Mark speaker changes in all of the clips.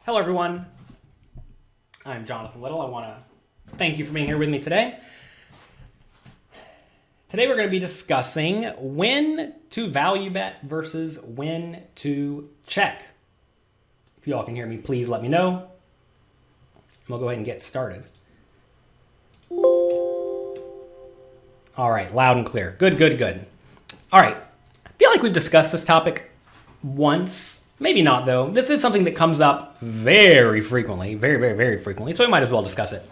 Speaker 1: Hello, everyone. I'm Jonathan Little. I want to thank you for being here with me today. Today, we're going to be discussing when to value bet versus when to check. If you all can hear me, please let me know. We'll go ahead and get started. All right, loud and clear. Good. All right, I feel like we've discussed this topic once. Maybe not, though. This is something that comes up very frequently, very frequently, so we might as well discuss it.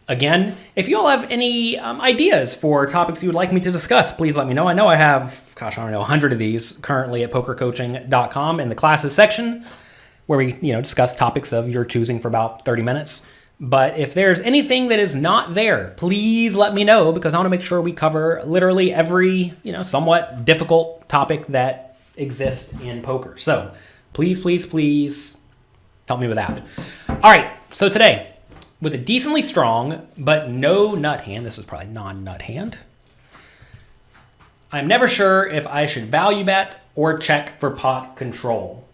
Speaker 1: Again, if you all have any ideas for topics you would like me to discuss, please let me know. I know I have, 100 of these currently at PokerCoaching.com in the classes section where we, discuss topics of your choosing for about 30 minutes. But if there's anything that is not there, please let me know because I want to make sure we cover literally every, somewhat difficult topic that exists in poker. So please help me with that. All right, so today, with a decently strong but no nut hand, this is probably non-nut hand, I'm never sure if I should value bet or check for pot control.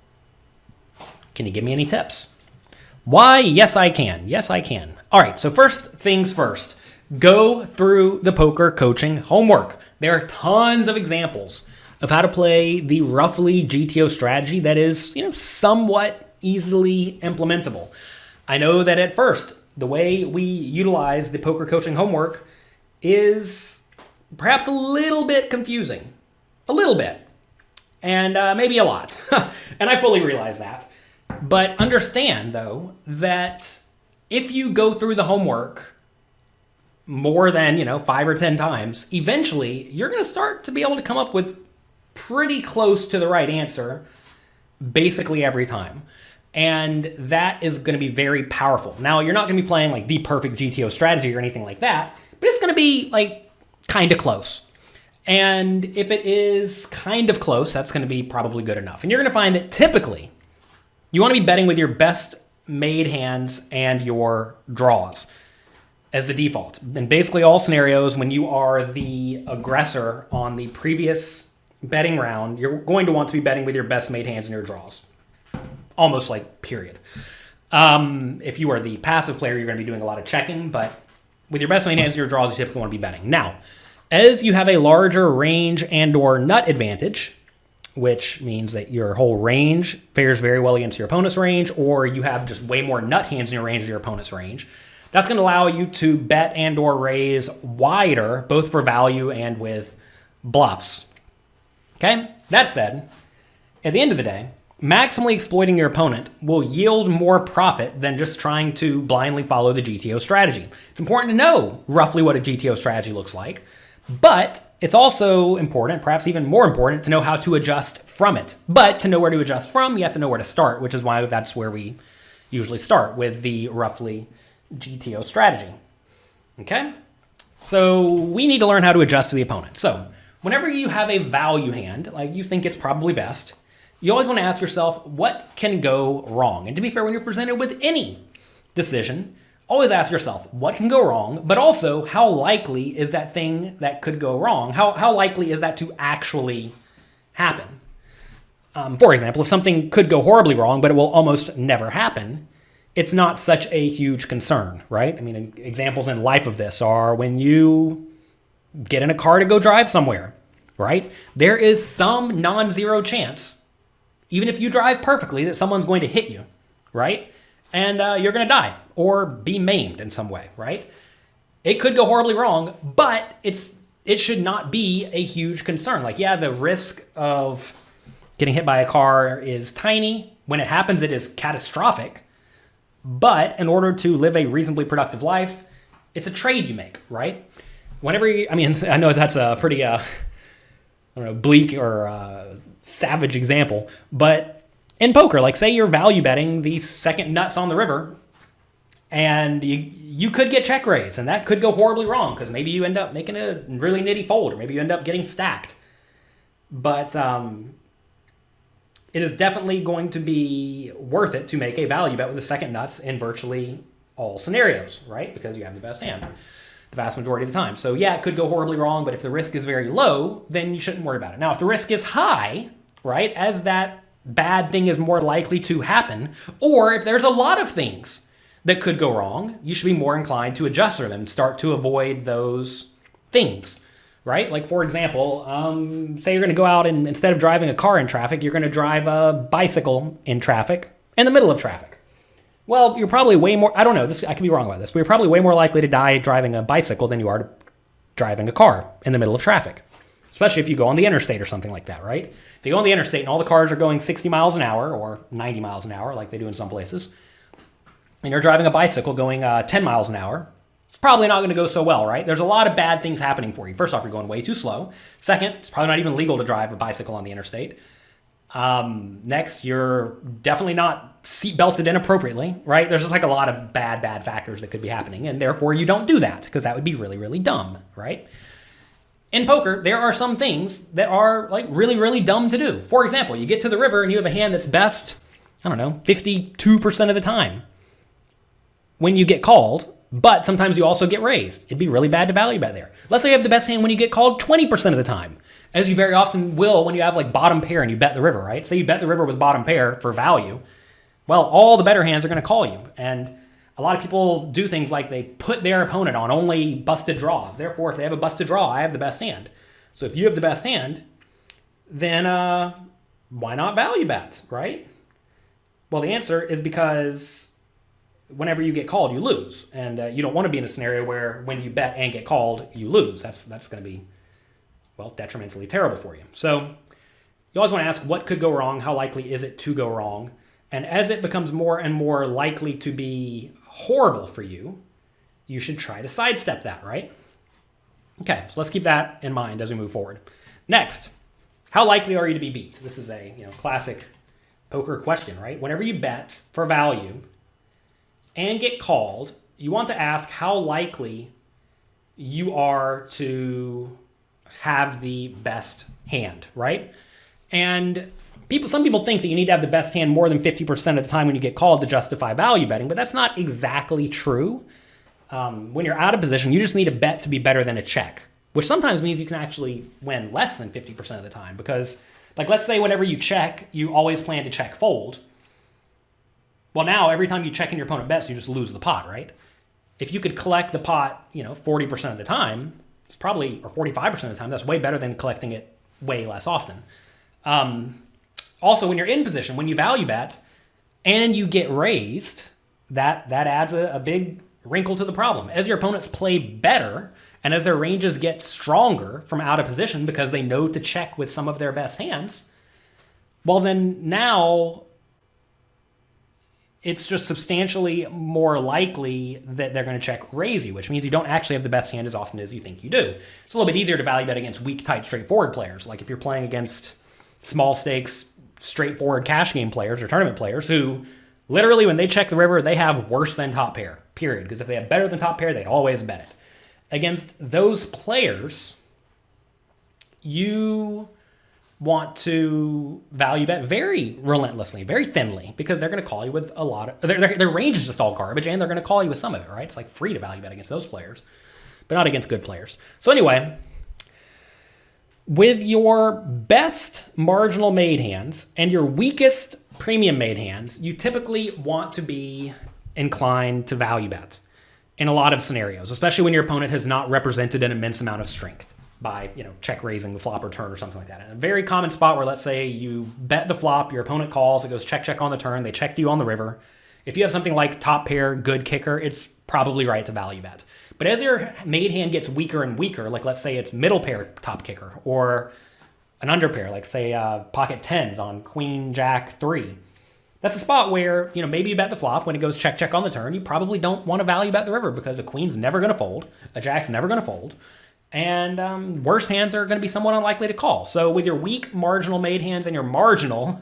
Speaker 1: Can you give me any tips? Why? Yes, I can. All right, so first things first, go through the poker coaching homework. There are tons of examples of how to play the roughly GTO strategy that is, somewhat easily implementable. I know that at first, the way we utilize the poker coaching homework is perhaps a little bit confusing. A little bit. And maybe a lot. And I fully realize that. But understand, though, that if you go through the homework more than, 5 or 10 times, eventually you're going to start to be able to come up with pretty close to the right answer basically every time. And that is going to be very powerful. Now, you're not going to be playing like the perfect GTO strategy or anything like that, but it's going to be like kind of close. And if it is kind of close, that's going to be probably good enough. And you're going to find that typically you want to be betting with your best made hands and your draws as the default. In basically all scenarios, when you are the aggressor on the previous betting round, you're going to want to be betting with your best made hands and your draws. Almost like period. If you are the passive player, you're going to be doing a lot of checking, but with your best made hands and your draws, you typically want to be betting. Now, as you have a larger range and or nut advantage, which means that your whole range fares very well against your opponent's range, or you have just way more nut hands in your range than your opponent's range, that's going to allow you to bet and or raise wider, both for value and with bluffs. Okay, that said, at the end of the day, maximally exploiting your opponent will yield more profit than just trying to blindly follow the GTO strategy. It's important to know roughly what a GTO strategy looks like, but it's also important, perhaps even more important, to know how to adjust from it. But to know where to adjust from, you have to know where to start, which is why that's where we usually start, with the roughly GTO strategy. Okay? So we need to learn how to adjust to the opponent. So whenever you have a value hand, like you think it's probably best, you always want to ask yourself, what can go wrong? And to be fair, when you're presented with any decision, always ask yourself, what can go wrong? But also, how likely is that thing that could go wrong? How likely is that to actually happen? For example, if something could go horribly wrong, but it will almost never happen, it's not such a huge concern, right? I mean, examples in life of this are when you get in a car to go drive somewhere, right? There is some non-zero chance, even if you drive perfectly, that someone's going to hit you, right? And you're going to die or be maimed in some way, right? It could go horribly wrong, but it should not be a huge concern. Like, yeah, the risk of getting hit by a car is tiny. When it happens, it is catastrophic. But in order to live a reasonably productive life, it's a trade you make, right? I know that's a pretty, bleak or savage example, but in poker, like say you're value betting the second nuts on the river, and you could get check raised, and that could go horribly wrong because maybe you end up making a really nitty fold, or maybe you end up getting stacked. But it is definitely going to be worth it to make a value bet with the second nuts in virtually all scenarios, right? Because you have the best hand the vast majority of the time. So yeah, it could go horribly wrong, but if the risk is very low, then you shouldn't worry about it. Now, if the risk is high, right, as that bad thing is more likely to happen, or if there's a lot of things that could go wrong, you should be more inclined to adjust for them, start to avoid those things, right? Like, for example, say you're going to go out and instead of driving a car in traffic, you're going to drive a bicycle in traffic in the middle of traffic. Well, you're probably way more, I don't know, I could be wrong about this, but you're probably way more likely to die driving a bicycle than you are driving a car in the middle of traffic, especially if you go on the interstate or something like that, right? If you go on the interstate and all the cars are going 60 miles an hour or 90 miles an hour like they do in some places, and you're driving a bicycle going 10 miles an hour, it's probably not going to go so well, right? There's a lot of bad things happening for you. First off, you're going way too slow. Second, it's probably not even legal to drive a bicycle on the interstate. Next, you're definitely not seat belted inappropriately, right? There's just like a lot of bad factors that could be happening, and therefore you don't do that because that would be really, really dumb, right? In poker, there are some things that are like really, really dumb to do. For example, you get to the river and you have a hand that's best, 52% of the time when you get called, but sometimes you also get raised. It'd be really bad to value bet there. Let's say you have the best hand when you get called 20% of the time, as you very often will when you have like bottom pair and you bet the river, right? Say you bet the river with bottom pair for value. Well, all the better hands are going to call you. And a lot of people do things like they put their opponent on only busted draws. Therefore, if they have a busted draw, I have the best hand. So if you have the best hand, then why not value bet, right? Well, the answer is because whenever you get called, you lose. And you don't want to be in a scenario where when you bet and get called, you lose. That's going to be, well, detrimentally terrible for you. So you always want to ask what could go wrong, how likely is it to go wrong? And as it becomes more and more likely to be horrible for you, you should try to sidestep that, right? Okay, so let's keep that in mind as we move forward. Next, how likely are you to be beat? This is a classic poker question, right? Whenever you bet for value and get called, you want to ask how likely you are to have the best hand, right? And some people think that you need to have the best hand more than 50% of the time when you get called to justify value betting, but that's not exactly true. When you're out of position, you just need a bet to be better than a check, which sometimes means you can actually win less than 50% of the time because, like, let's say whenever you check, you always plan to check fold. Well, now every time you check in your opponent bets, you just lose the pot, right? If you could collect the pot, 40% of the time, it's probably, or 45% of the time, that's way better than collecting it way less often. Also, when you're in position, when you value bet and you get raised, that adds a big wrinkle to the problem. As your opponents play better and as their ranges get stronger from out of position because they know to check with some of their best hands, well, then now it's just substantially more likely that they're going to check raise you, which means you don't actually have the best hand as often as you think you do. It's a little bit easier to value bet against weak, tight, straightforward players. Like if you're playing against small stakes, straightforward cash game players or tournament players who literally when they check the river, they have worse than top pair, period. Because if they have better than top pair, they'd always bet it. Against those players, you want to value bet very relentlessly, very thinly, because they're going to call you with a lot of, their range is just all garbage, and they're going to call you with some of it, right? It's like free to value bet against those players, but not against good players. So anyway, with your best marginal made hands and your weakest premium made hands, you typically want to be inclined to value bet in a lot of scenarios, especially when your opponent has not represented an immense amount of strength by, check raising the flop or turn or something like that. And a very common spot where, let's say you bet the flop, your opponent calls, it goes check, check on the turn, they checked you on the river. If you have something like top pair, good kicker, it's probably right to value bet. But as your made hand gets weaker and weaker, like let's say it's middle pair top kicker or an under pair, like say pocket tens on queen, jack, 3. That's a spot where, maybe you bet the flop. When it goes check, check on the turn, you probably don't want to value bet the river because a queen's never going to fold, a jack's never going to fold, and worse hands are going to be somewhat unlikely to call. So with your weak marginal made hands and your marginal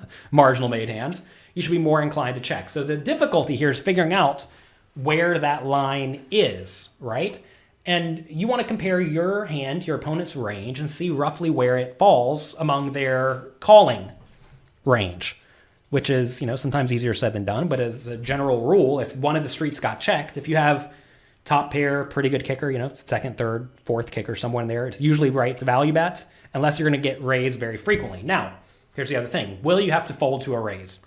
Speaker 1: made hands, you should be more inclined to check. So the difficulty here is figuring out where that line is, right? And you want to compare your hand to your opponent's range and see roughly where it falls among their calling range, which is, sometimes easier said than done. But as a general rule, if one of the streets got checked, if you have top pair, pretty good kicker, second, third, fourth kicker, somewhere in there, it's usually right to value bet unless you're going to get raised very frequently. Now, here's the other thing. Will you have to fold to a raise?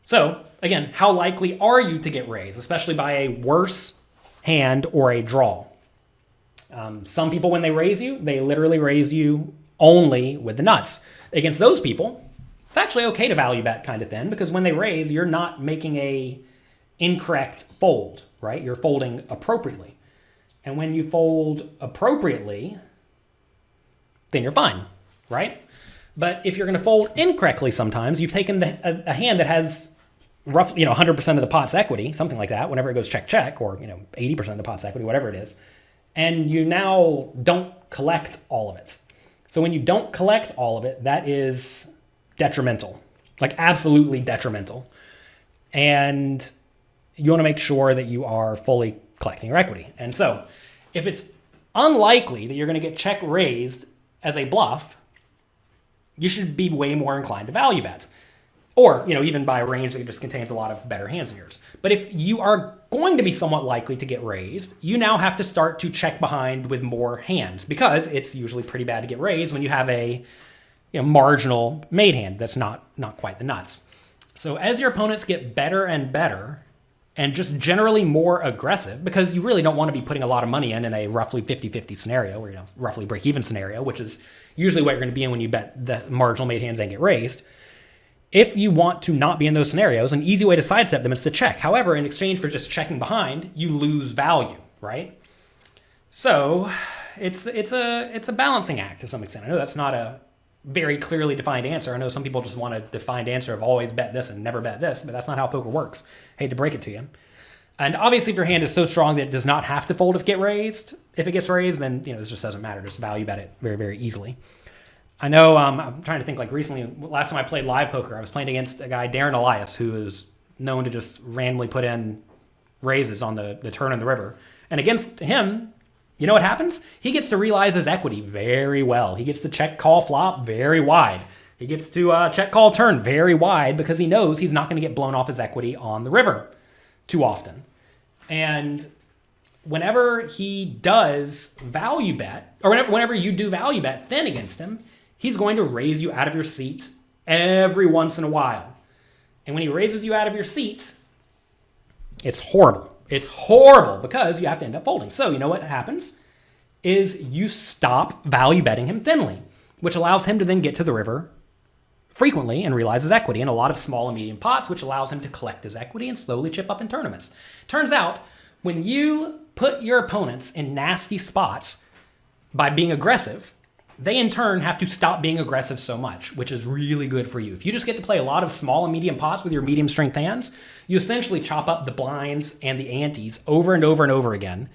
Speaker 1: So again, how likely are you to get raised, especially by a worse hand or a draw? Some people, when they raise you, they literally raise you only with the nuts. Against those people, it's actually okay to value bet kind of thin, because when they raise, you're not making a incorrect fold, right? You're folding appropriately. And when you fold appropriately, then you're fine, right? But if you're going to fold incorrectly sometimes, you've taken a hand that has roughly 100% of the pot's equity, something like that, whenever it goes check, check, or 80% of the pot's equity, whatever it is, and you now don't collect all of it. So when you don't collect all of it, that is detrimental, like absolutely detrimental. And you want to make sure that you are fully collecting your equity. And so if it's unlikely that you're going to get check raised as a bluff, you should be way more inclined to value bet. Or, even by a range that just contains a lot of better hands than yours. But if you are going to be somewhat likely to get raised, you now have to start to check behind with more hands, because it's usually pretty bad to get raised when you have a marginal made hand that's not quite the nuts. So as your opponents get better and better, and just generally more aggressive, because you really don't want to be putting a lot of money in a roughly 50-50 scenario, or roughly break-even scenario, which is usually what you're going to be in when you bet the marginal made hands and get raised. If you want to not be in those scenarios, an easy way to sidestep them is to check. However, in exchange for just checking behind, you lose value, right? So it's a balancing act to some extent. I know that's not a very clearly defined answer. I know some people just want a defined answer of always bet this and never bet this, but that's not how poker works. Hate to break it to you. And obviously, if your hand is so strong that it does not have to fold if it gets raised, then this just doesn't matter. Just value bet it very, very easily. I know, I'm trying to think, like recently, last time I played live poker, I was playing against a guy, Darren Elias, who is known to just randomly put in raises on the turn in the river. And against him, you know what happens? He gets to realize his equity very well. He gets to check call flop very wide. He gets to check call turn very wide, because he knows he's not going to get blown off his equity on the river too often. And whenever he does value bet, or whenever you do value bet thin against him, he's going to raise you out of your seat every once in a while. And when he raises you out of your seat, it's horrible. It's horrible, because you have to end up folding. So you know what happens is you stop value betting him thinly, which allows him to then get to the river frequently and realize his equity in a lot of small and medium pots, which allows him to collect his equity and slowly chip up in tournaments. Turns out, when you put your opponents in nasty spots by being aggressive, they in turn have to stop being aggressive so much, which is really good for you. If you just get to play a lot of small and medium pots with your medium strength hands, you essentially chop up the blinds and the antes over and over and over again.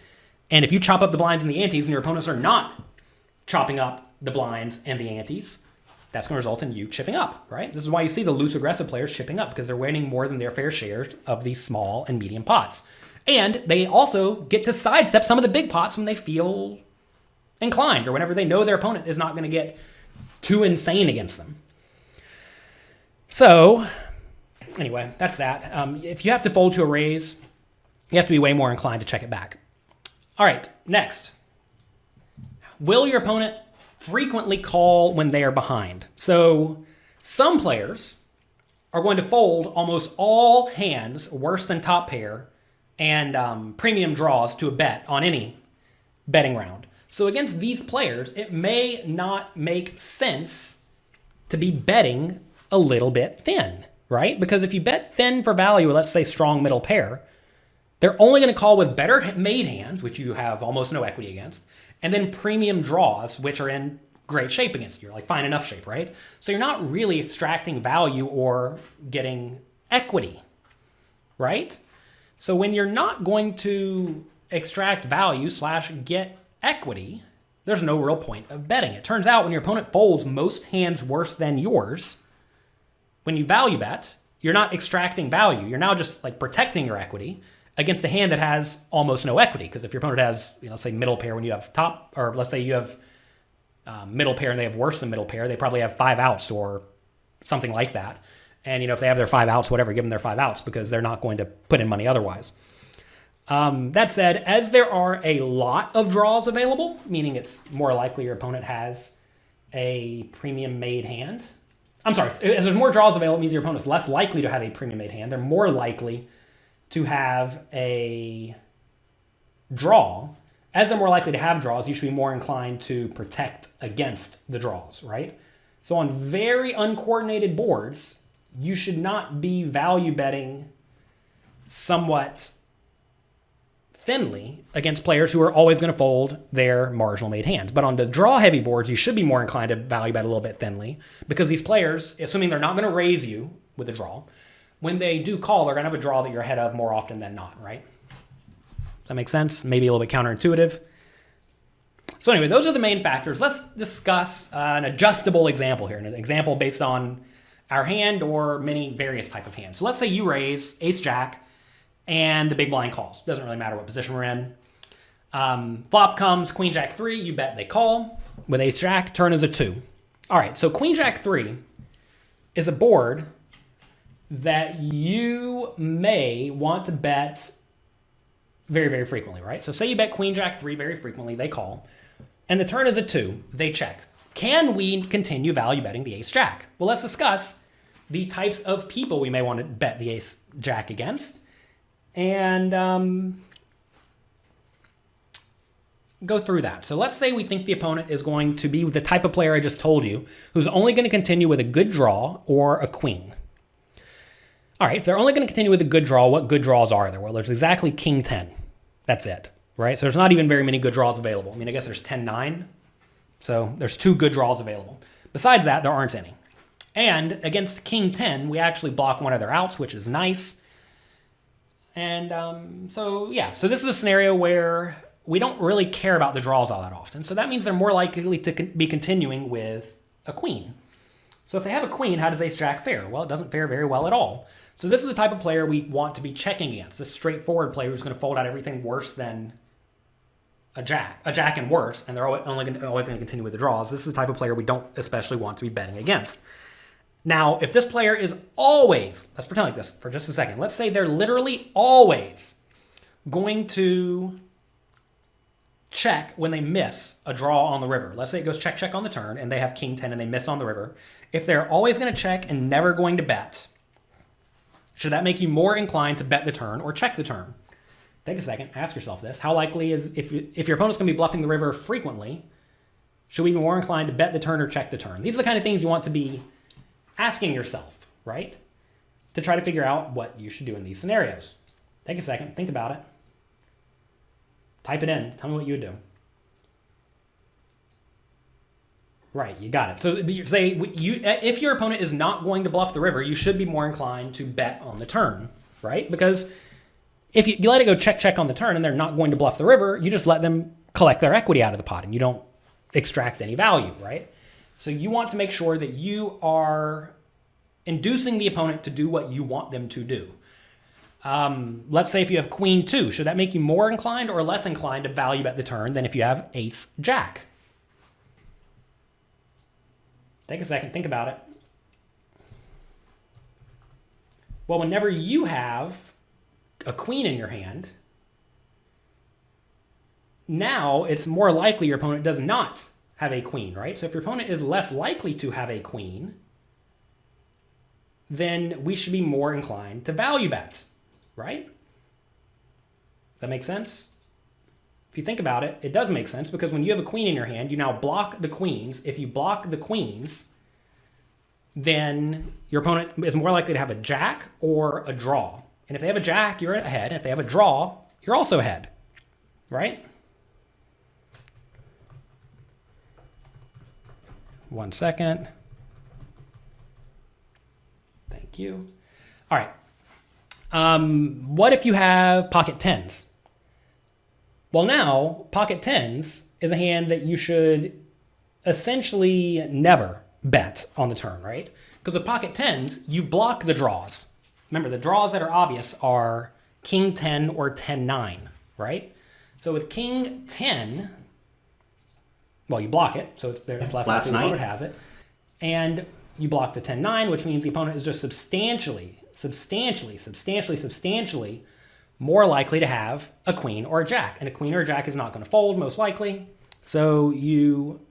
Speaker 1: And if you chop up the blinds and the antes and your opponents are not chopping up the blinds and the antes, that's going to result in you chipping up, right? This is why you see the loose aggressive players chipping up, because they're winning more than their fair share of these small and medium pots. And they also get to sidestep some of the big pots when they feel inclined, or whenever they know their opponent is not going to get too insane against them. So anyway, that's that. If you have to fold to a raise, you have to be way more inclined to check it back. All right, next. Will your opponent frequently call when they are behind? So some players are going to fold almost all hands worse than top pair and premium draws to a bet on any betting round. So against these players, it may not make sense to be betting a little bit thin, right? Because if you bet thin for value, let's say strong middle pair, they're only going to call with better made hands, which you have almost no equity against, and then premium draws, which are in great shape against you, like fine enough shape, right? So you're not really extracting value or getting equity, right? So when you're not going to extract value / get equity, there's no real point of betting. It turns out when your opponent folds most hands worse than yours, when you value bet, you're not extracting value. You're now just like protecting your equity against a hand that has almost no equity. Because if your opponent has, let's say middle pair when you have top, or let's say you have middle pair and they have worse than middle pair, they probably have 5 outs or something like that. And if they have their 5 outs, whatever, give them their 5 outs, because they're not going to put in money otherwise. That said, as there are a lot of draws available, meaning it's more likely your opponent has a premium made hand, I'm sorry, as there's more draws available, it means your opponent's less likely to have a premium made hand. They're more likely to have a draw. As they're more likely to have draws, you should be more inclined to protect against the draws, right? So on very uncoordinated boards, you should not be value betting somewhat thinly against players who are always going to fold their marginal made hands. But on the draw heavy boards, you should be more inclined to value bet a little bit thinly because these players, assuming they're not going to raise you with a draw, when they do call, they're going to have a draw that you're ahead of more often than not, right? Does that make sense? Maybe a little bit counterintuitive. So anyway, those are the main factors. Let's discuss an adjustable example here, an example based on our hand or many various type of hands. So let's say you raise ace jack and the big blind calls. Doesn't really matter what position we're in. Flop comes queen jack 3, you bet they call with ace jack, turn is a 2. All right, so queen jack 3 is a board that you may want to bet very, very frequently, right? So say you bet queen jack 3 very frequently, they call, and the turn is a 2, they check. Can we continue value betting the ace jack? Well, let's discuss the types of people we may want to bet the ace jack against and go through that. So let's say we think the opponent is going to be the type of player I just told you, who's only going to continue with a good draw or a queen. All right, if they're only going to continue with a good draw, what good draws are there? Well, there's exactly king 10. That's it, right? So there's not even very many good draws available. I mean, I guess there's 10-9. So there's 2 good draws available. Besides that, there aren't any. And against king 10, we actually block one of their outs, which is nice. And so this is a scenario where we don't really care about the draws all that often. So that means they're more likely to be continuing with a queen. So if they have a queen, how does ace jack fare? Well, it doesn't fare very well at all. So this is the type of player we want to be checking against. This straightforward player who's going to fold out everything worse than a jack and worse, and they're always going to continue with the draws. This is the type of player we don't especially want to be betting against. Now, if this player is always, let's pretend like this for just a second. Let's say they're literally always going to check when they miss a draw on the river. Let's say it goes check, check on the turn, and they have king 10 and they miss on the river. If they're always going to check and never going to bet, should that make you more inclined to bet the turn or check the turn? Take a second, ask yourself this. How likely is, if your opponent's going to be bluffing the river frequently, should we be more inclined to bet the turn or check the turn? These are the kind of things you want to be asking yourself, right? To try to figure out what you should do in these scenarios. Take a second, think about it. Type it in, tell me what you would do. Right, you got it. So say if your opponent is not going to bluff the river, you should be more inclined to bet on the turn, right? Because if you let it go check, check on the turn and they're not going to bluff the river, you just let them collect their equity out of the pot and you don't extract any value, right? So you want to make sure that you are inducing the opponent to do what you want them to do. Let's say if you have queen 2, should that make you more inclined or less inclined to value bet the turn than if you have ace jack? Take a second, think about it. Well, whenever you have a queen in your hand, now it's more likely your opponent does not have a queen, right? So if your opponent is less likely to have a queen, then we should be more inclined to value bet, right? Does that make sense? If you think about it, it does make sense because when you have a queen in your hand, you now block the queens. If you block the queens, then your opponent is more likely to have a jack or a draw. And if they have a jack, you're ahead. And if they have a draw, you're also ahead, right? One second. Thank you. All right. What if you have pocket 10s? Well, now, pocket 10s is a hand that you should essentially never bet on the turn, right? Because with pocket 10s, you block the draws. Remember, the draws that are obvious are king 10 or 10-9, right? So with king 10, well, you block it, so it's less likely the opponent has it. And you block the 10-9, which means the opponent is just substantially more likely to have a queen or a jack. And a queen or a jack is not going to fold, most likely. So you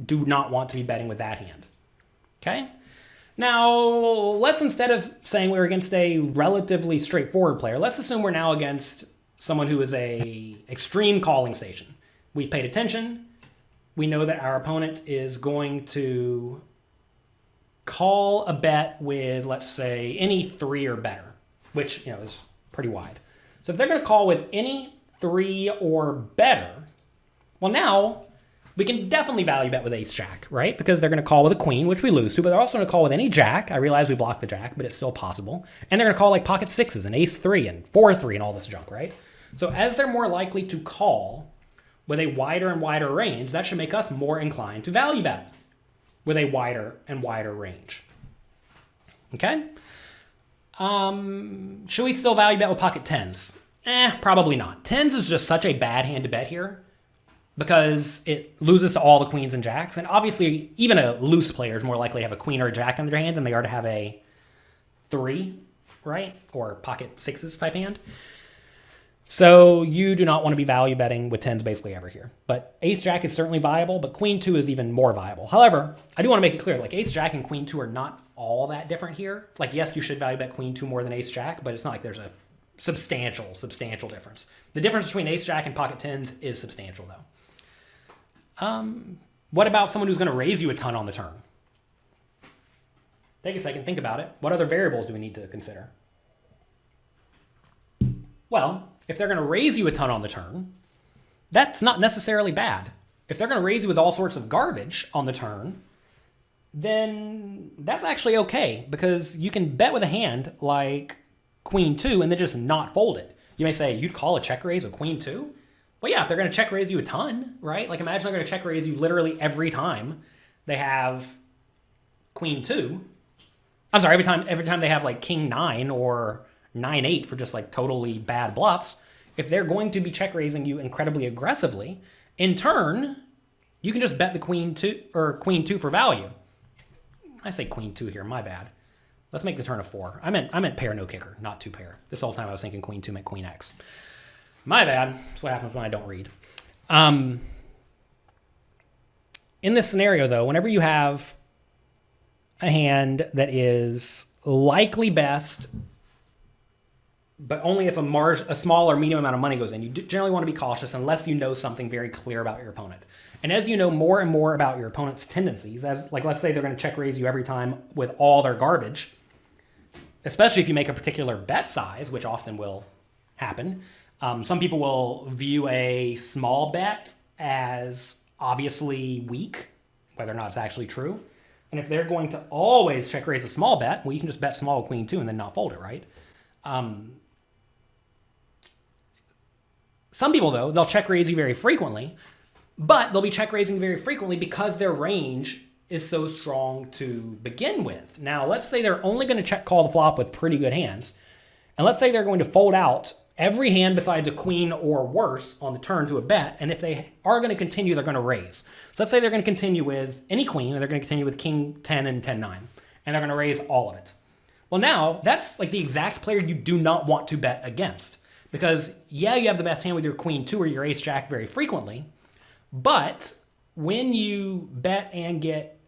Speaker 1: do not want to be betting with that hand. Okay? Now, let's, instead of saying we're against a relatively straightforward player, let's assume we're now against someone who is a extreme calling station. We've paid attention. We know that our opponent is going to call a bet with, let's say, any 3 or better, which, is pretty wide. So if they're going to call with any 3 or better, well, now we can definitely value bet with ace jack, right? Because they're going to call with a queen, which we lose to, but they're also going to call with any jack. I realize we blocked the jack, but it's still possible. And they're going to call like pocket 6s and ace 3 and 4-3 and all this junk, right? So as they're more likely to call with a wider and wider range, that should make us more inclined to value bet with a wider and wider range. Okay? Should we still value bet with pocket 10s? Probably not. 10s is just such a bad hand to bet here, because it loses to all the queens and jacks. And obviously, even a loose player is more likely to have a queen or a jack in their hand than they are to have a 3, right? Or pocket 6s type hand. So you do not want to be value betting with 10s basically ever here. But ace jack is certainly viable, but queen 2 is even more viable. However, I do want to make it clear, like ace jack and queen 2 are not all that different here. Like, yes, you should value bet queen 2 more than ace jack, but it's not like there's a substantial difference. The difference between ace jack and pocket 10s is substantial, though. What about someone who's going to raise you a ton on the turn? Take a second, think about it. What other variables do we need to consider? Well, if they're going to raise you a ton on the turn, that's not necessarily bad. If they're going to raise you with all sorts of garbage on the turn, then that's actually okay, because you can bet with a hand like queen 2 and then just not fold it. You may say, you'd call a check raise with queen 2? Well, yeah, if they're going to check raise you a ton, right? Like imagine they're going to check raise you literally every time they have queen 2. I'm sorry, every time they have like king 9 or 9-8 for just like totally bad bluffs. If they're going to be check raising you incredibly aggressively, in turn, you can just bet the queen 2 or queen 2 for value. I say queen 2 here, my bad. Let's make the turn a 4. I meant pair no kicker, not 2 pair. This whole time I was thinking queen 2 meant queen X. My bad. That's what happens when I don't read. In this scenario, though, whenever you have a hand that is likely best, but only if a small or medium amount of money goes in, you generally want to be cautious unless you know something very clear about your opponent. And as you know more and more about your opponent's tendencies, as like let's say they're going to check raise you every time with all their garbage, especially if you make a particular bet size, which often will happen. Some people will view a small bet as obviously weak, whether or not it's actually true. And if they're going to always check raise a small bet, well, you can just bet small queen 2 and then not fold it, right? Some people, though, they'll check raise you very frequently, but they'll be check raising very frequently because their range is so strong to begin with. Now, let's say they're only going to check call the flop with pretty good hands. And let's say they're going to fold out every hand besides a queen or worse on the turn to a bet. And if they are going to continue, they're going to raise. So let's say they're going to continue with any queen, and they're going to continue with king 10 and 10-9. And they're going to raise all of it. Well, now that's like the exact player you do not want to bet against. Because, yeah, you have the best hand with your queen 2 or your ace jack very frequently. But when you bet and get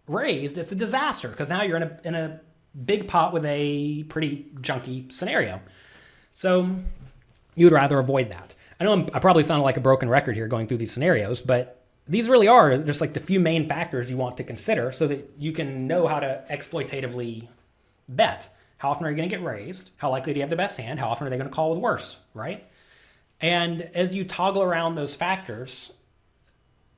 Speaker 1: raised, it's a disaster. Because now you're in a big pot with a pretty junky scenario. So you would rather avoid that. I know I probably sound like a broken record here going through these scenarios, but these really are just like the few main factors you want to consider so that you can know how to exploitatively bet. How often are you going to get raised? How likely do you have the best hand? How often are they going to call with worse, right? And as you toggle around those factors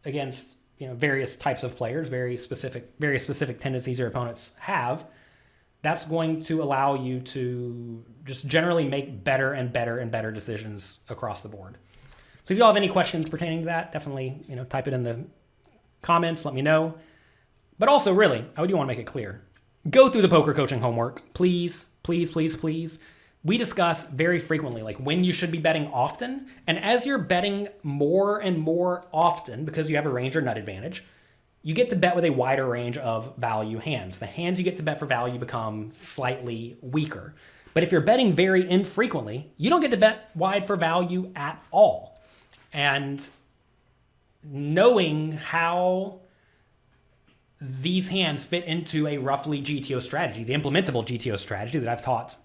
Speaker 1: against various types of players, very specific tendencies your opponents have, that's going to allow you to just generally make better and better and better decisions across the board. So if you all have any questions pertaining to that, definitely type it in the comments, let me know. But also, really, I do want to make it clear. Go through the poker coaching homework, please, please, please, please. We discuss very frequently like when you should be betting often. And as you're betting more and more often, because you have a range or nut advantage, you get to bet with a wider range of value hands. The hands you get to bet for value become slightly weaker. But if you're betting very infrequently, you don't get to bet wide for value at all. And knowing how these hands fit into a roughly GTO strategy, the implementable GTO strategy that I've taught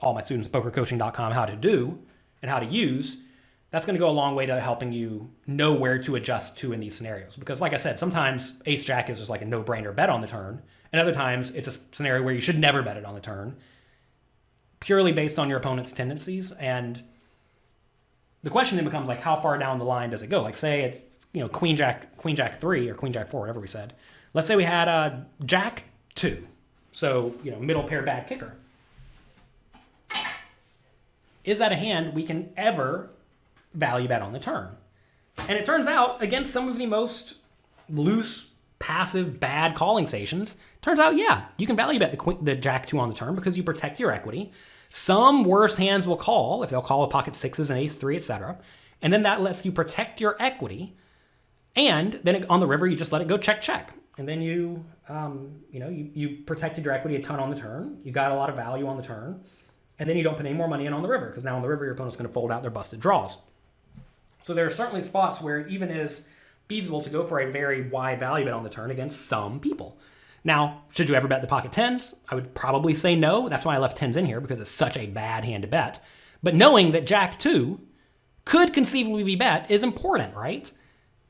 Speaker 1: all my students at PokerCoaching.com how to do and how to use, that's going to go a long way to helping you know where to adjust to in these scenarios. Because like I said, sometimes ace-jack is just like a no-brainer bet on the turn, and other times it's a scenario where you should never bet it on the turn, purely based on your opponent's tendencies. And the question then becomes like, how far down the line does it go? Like say it's, queen jack 3 or queen jack 4, whatever we said. Let's say we had a jack 2. So, middle pair bad kicker. Is that a hand we can ever value bet on the turn? And it turns out, against some of the most loose, passive, bad calling stations, turns out, yeah, you can value bet the jack 2 on the turn because you protect your equity. Some worse hands will call, if they'll call a pocket 6s and ace 3, etc. And then that lets you protect your equity. And then on the river, you just let it go check, check. And then you protected your equity a ton on the turn. You got a lot of value on the turn. And then you don't put any more money in on the river, because now on the river, your opponent's going to fold out their busted draws. So there are certainly spots where it even is feasible to go for a very wide value bet on the turn against some people. Now, should you ever bet the pocket 10s? I would probably say no. That's why I left 10s in here, because it's such a bad hand to bet. But knowing that jack 2 could conceivably be bet is important, right?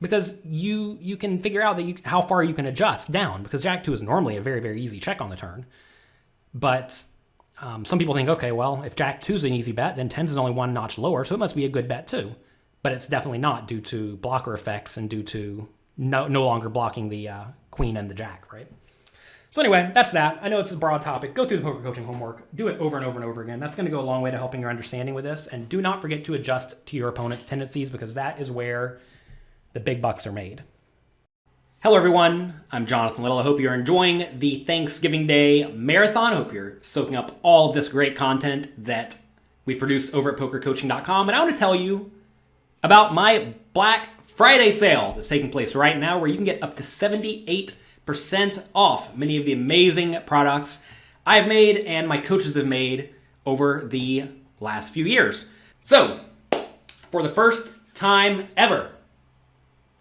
Speaker 1: Because you can figure out how far you can adjust down, because jack 2 is normally a very, very easy check on the turn. But some people think, okay, well, if jack 2 is an easy bet, then 10s is only one notch lower, so it must be a good bet too. But it's definitely not, due to blocker effects and due to no longer blocking the queen and the jack, right? So anyway, that's that. I know it's a broad topic. Go through the poker coaching homework. Do it over and over and over again. That's going to go a long way to helping your understanding with this. And do not forget to adjust to your opponent's tendencies, because that is where the big bucks are made. Hello, everyone. I'm Jonathan Little. I hope you're enjoying the Thanksgiving Day marathon. I hope you're soaking up all of this great content that we've produced over at PokerCoaching.com. And I want to tell you about my Black Friday sale that's taking place right now, where you can get up to 78% off many of the amazing products I've made and my coaches have made over the last few years. So, for the first time ever,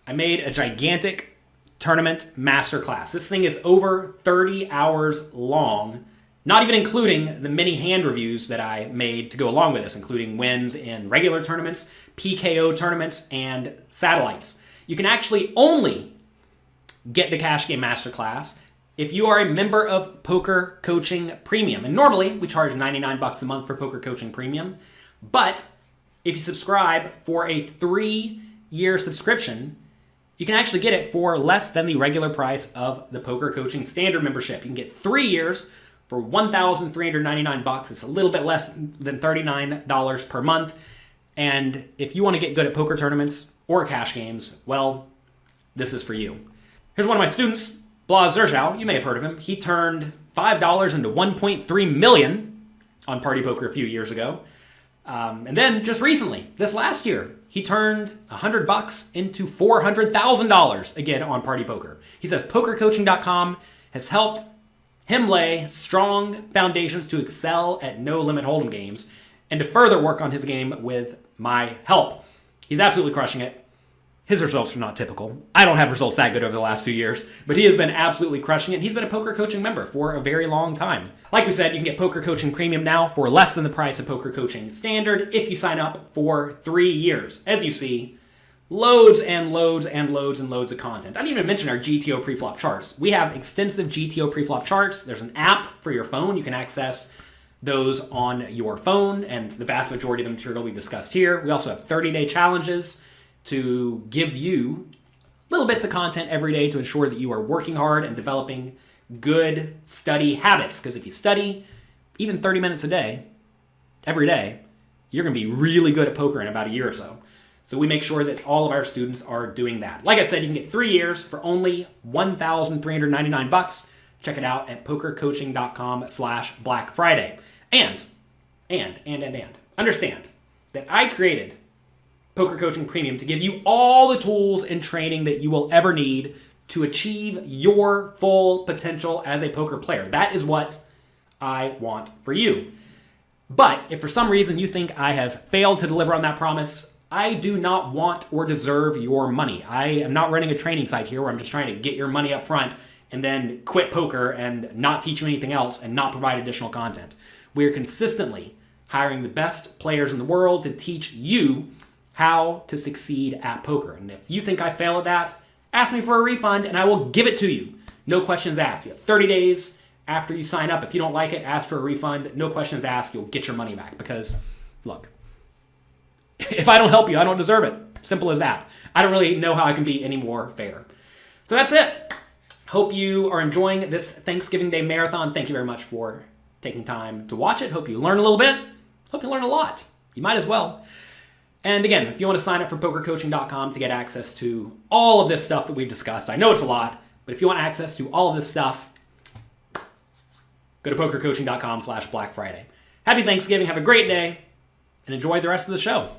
Speaker 1: I made a gigantic tournament masterclass. This thing is over 30 hours long, not even including the many hand reviews that I made to go along with this, including wins in regular tournaments, PKO tournaments, and satellites. You can actually only get the Cash Game Masterclass if you are a member of Poker Coaching Premium. And normally, we charge $99 a month for Poker Coaching Premium. But if you subscribe for a 3-year subscription, you can actually get it for less than the regular price of the Poker Coaching Standard membership. You can get 3 years for $1,399. It's a little bit less than $39 per month. And if you want to get good at poker tournaments or cash games, well, this is for you. Here's one of my students, Blaz Zerjau. You may have heard of him. He turned $5 into $1.3 million on Party Poker a few years ago. And then just recently, this last year, he turned $100 into $400,000 again on Party Poker. He says PokerCoaching.com has helped him lay strong foundations to excel at no-limit hold'em games and to further work on his game with my help. He's absolutely crushing it. His results are not typical. I don't have results that good over the last few years, but he has been absolutely crushing it. And he's been a Poker Coaching member for a very long time. Like we said, you can get Poker Coaching Premium now for less than the price of Poker Coaching Standard if you sign up for 3 years. As you see, loads and loads and loads and loads of content. I didn't even mention our GTO preflop charts. We have extensive GTO preflop charts. There's an app for your phone. You can access those on your phone, and the vast majority of the material we discussed here. We also have 30-day challenges to give you little bits of content every day to ensure that you are working hard and developing good study habits. Because if you study even 30 minutes a day, every day, you're going to be really good at poker in about a year or so. So we make sure that all of our students are doing that. Like I said, you can get 3 years for only $1,399. Check it out at pokercoaching.com/Black Friday. And understand that I created Poker Coaching Premium to give you all the tools and training that you will ever need to achieve your full potential as a poker player. That is what I want for you. But if for some reason you think I have failed to deliver on that promise, I do not want or deserve your money. I am not running a training site here where I'm just trying to get your money up front and then quit poker and not teach you anything else and not provide additional content. We are consistently hiring the best players in the world to teach you how to succeed at poker. And if you think I fail at that, ask me for a refund and I will give it to you. No questions asked. You have 30 days after you sign up. If you don't like it, ask for a refund. No questions asked. You'll get your money back because, look, if I don't help you, I don't deserve it. Simple as that. I don't really know how I can be any more fair. So that's it. Hope you are enjoying this Thanksgiving Day marathon. Thank you very much for taking time to watch it. Hope you learn a little bit. Hope you learn a lot. You might as well. And again, if you want to sign up for PokerCoaching.com to get access to all of this stuff that we've discussed, I know it's a lot, but if you want access to all of this stuff, go to PokerCoaching.com/Black Friday. Happy Thanksgiving. Have a great day and enjoy the rest of the show.